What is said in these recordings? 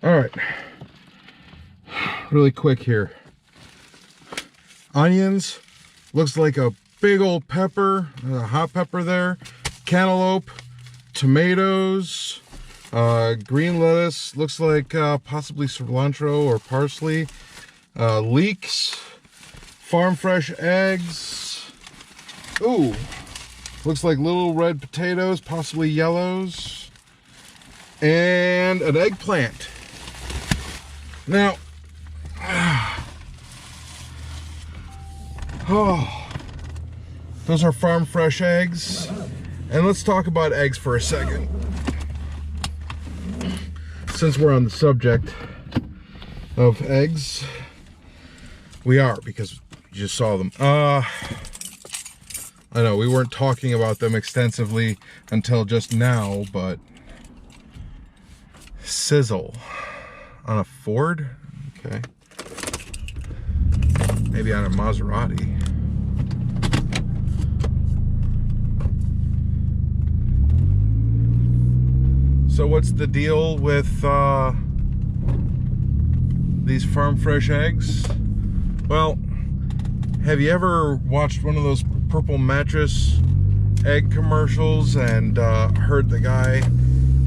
All right, really quick here. Onions, looks like a big old pepper, a hot pepper there. Cantaloupe, tomatoes, green lettuce, looks like possibly cilantro or parsley. Leeks, farm fresh eggs. Ooh, looks like little red potatoes, possibly yellows, and an eggplant. Now, oh, those are farm fresh eggs. And let's talk about eggs for a second, since we're on the subject of eggs. We are, because you just saw them. I know we weren't talking about them extensively until just now, but sizzle on a Ford? Okay. Maybe on a Maserati. So what's the deal with these farm fresh eggs? Well, have you ever watched one of those purple mattress egg commercials and heard the guy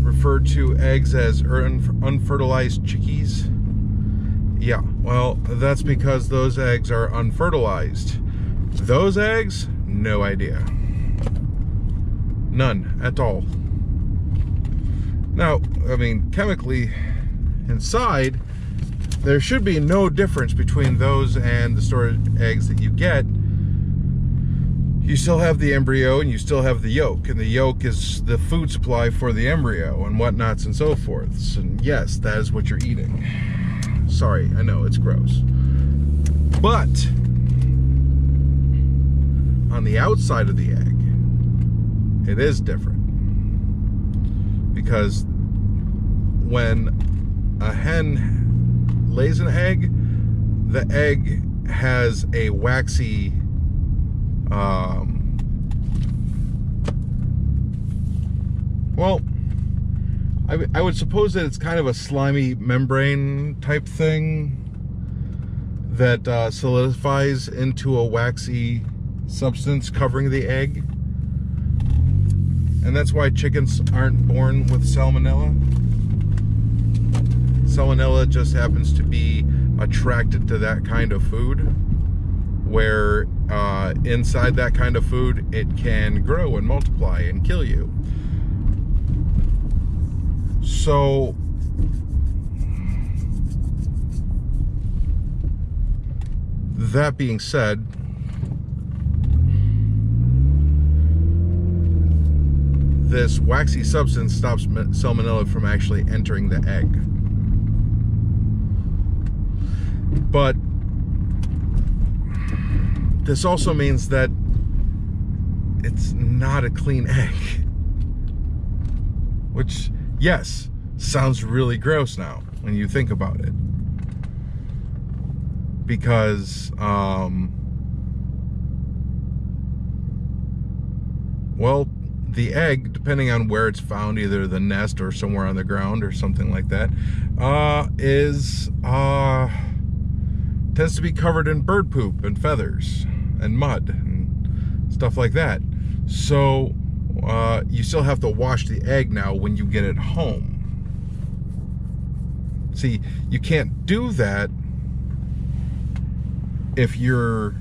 refer to eggs as unfertilized chickies? Yeah, well, that's because those eggs are unfertilized. Those eggs, no idea. None at all. Now, I mean, chemically inside, there should be no difference between those and the stored eggs that you get. You still have the embryo and you still have the yolk, and the yolk is the food supply for the embryo and whatnots and so forth. And yes, that is what you're eating. Sorry, I know it's gross. But on the outside of the egg, it is different. Because when a hen lays an egg, the egg has a waxy well, I would suppose that it's kind of a slimy membrane type thing that solidifies into a waxy substance covering the egg. And that's why chickens aren't born with salmonella. Salmonella just happens to be attracted to that kind of food, where inside that kind of food it can grow and multiply and kill you. So that being said, this waxy substance stops salmonella from actually entering the egg. But this also means that it's not a clean egg. Which, yes, sounds really gross now when you think about it. Because, well, the egg, depending on where it's found, either the nest or somewhere on the ground or something like that, tends to be covered in bird poop and feathers and mud and stuff like that. So you still have to wash the egg now when you get it home. See, you can't do that if you're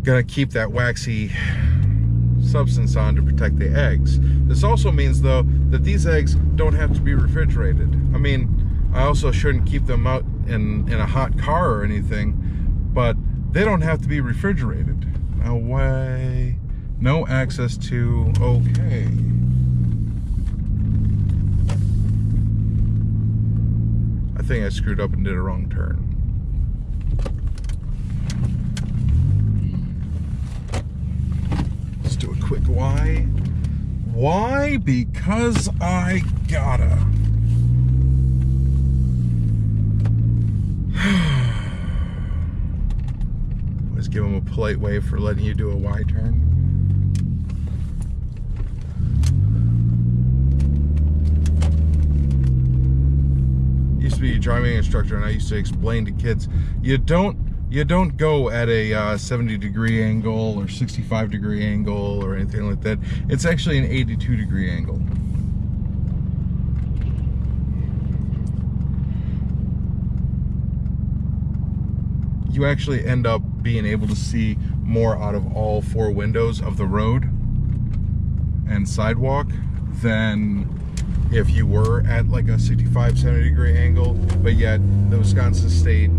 gonna keep that waxy substance on to protect the eggs. This also means, though, that these eggs don't have to be refrigerated. I mean, I also shouldn't keep them out in a hot car or anything, but they don't have to be refrigerated. No way. No access to, okay. I think I screwed up and did a wrong turn. Let's do a quick Y. Why? Because I gotta. Let's give him a polite way for letting you do a Y turn. driving instructor, and I used to explain to kids, you don't go at a 70-degree angle or 65-degree angle or anything like that. It's actually an 82-degree angle. You actually end up being able to see more out of all 4 windows of the road and sidewalk than if you were at like a 65, 70-degree angle. But yet the Wisconsin State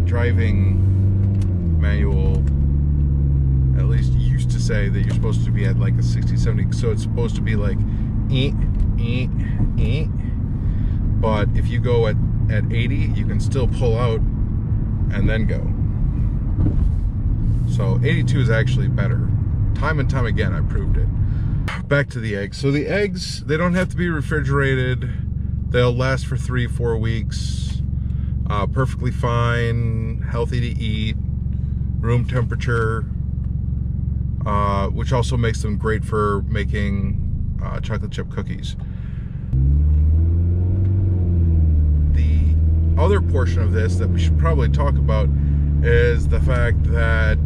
driving manual at least used to say that you're supposed to be at like a 60, 70, so it's supposed to be like but if you go at 80, you can still pull out and then go. So 82 is actually better. Time and time again, I proved it. Back to the eggs. So the eggs, they don't have to be refrigerated. They'll last for 3-4 weeks. Perfectly fine, healthy to eat, room temperature, which also makes them great for making chocolate chip cookies. The other portion of this that we should probably talk about is the fact that,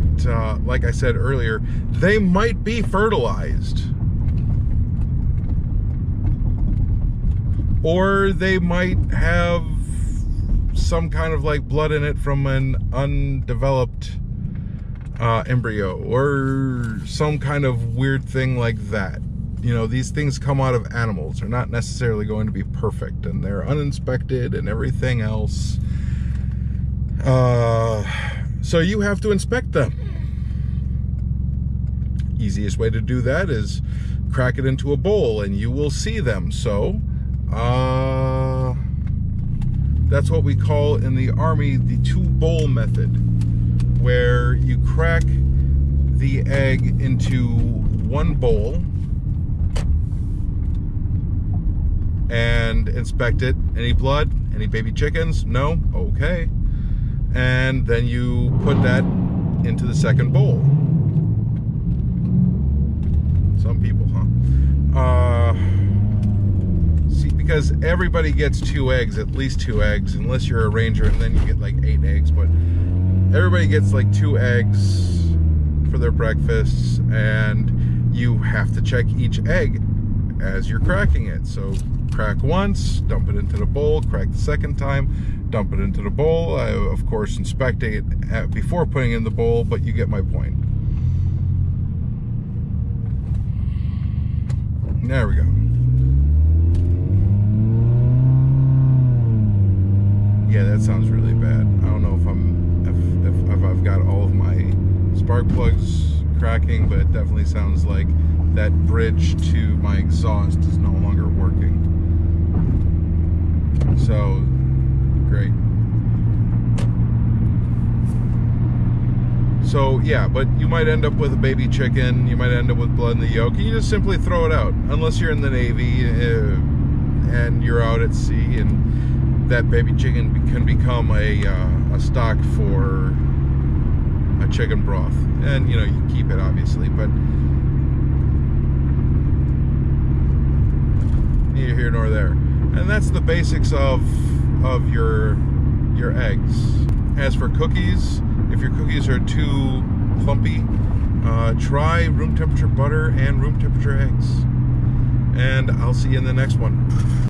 like I said earlier, they might be fertilized. Or they might have some kind of like blood in it from an undeveloped embryo or some kind of weird thing like that. You know, these things come out of animals. They're not necessarily going to be perfect, and they're uninspected and everything else. So you have to inspect them. Easiest way to do that is crack it into a bowl and you will see them. So that's what we call in the Army the 2-bowl method, where you crack the egg into one bowl and inspect it. Any blood? Any baby chickens? No? Okay. And then you put that into the second bowl. Some people, huh? See, because everybody gets 2 eggs, at least 2 eggs, unless you're a ranger, and then you get like 8 eggs. But everybody gets like 2 eggs for their breakfasts, and you have to check each egg as you're cracking it. So crack once, dump it into the bowl, crack the second time, dump it into the bowl. I, of course, inspect it before putting it in the bowl, but you get my point. There we go. Yeah, that sounds really bad. I don't know if I've got all of my spark plugs cracking, but it definitely sounds like that bridge to my exhaust is no longer working. So, great. So, yeah, but you might end up with a baby chicken, you might end up with blood in the yolk, and you just simply throw it out. Unless you're in the Navy and you're out at sea, and that baby chicken can become a stock for a chicken broth. And, you know, you keep it, obviously, but neither here nor there. And that's the basics of your eggs. As for cookies, if your cookies are too clumpy, try room temperature butter and room temperature eggs. And I'll see you in the next one.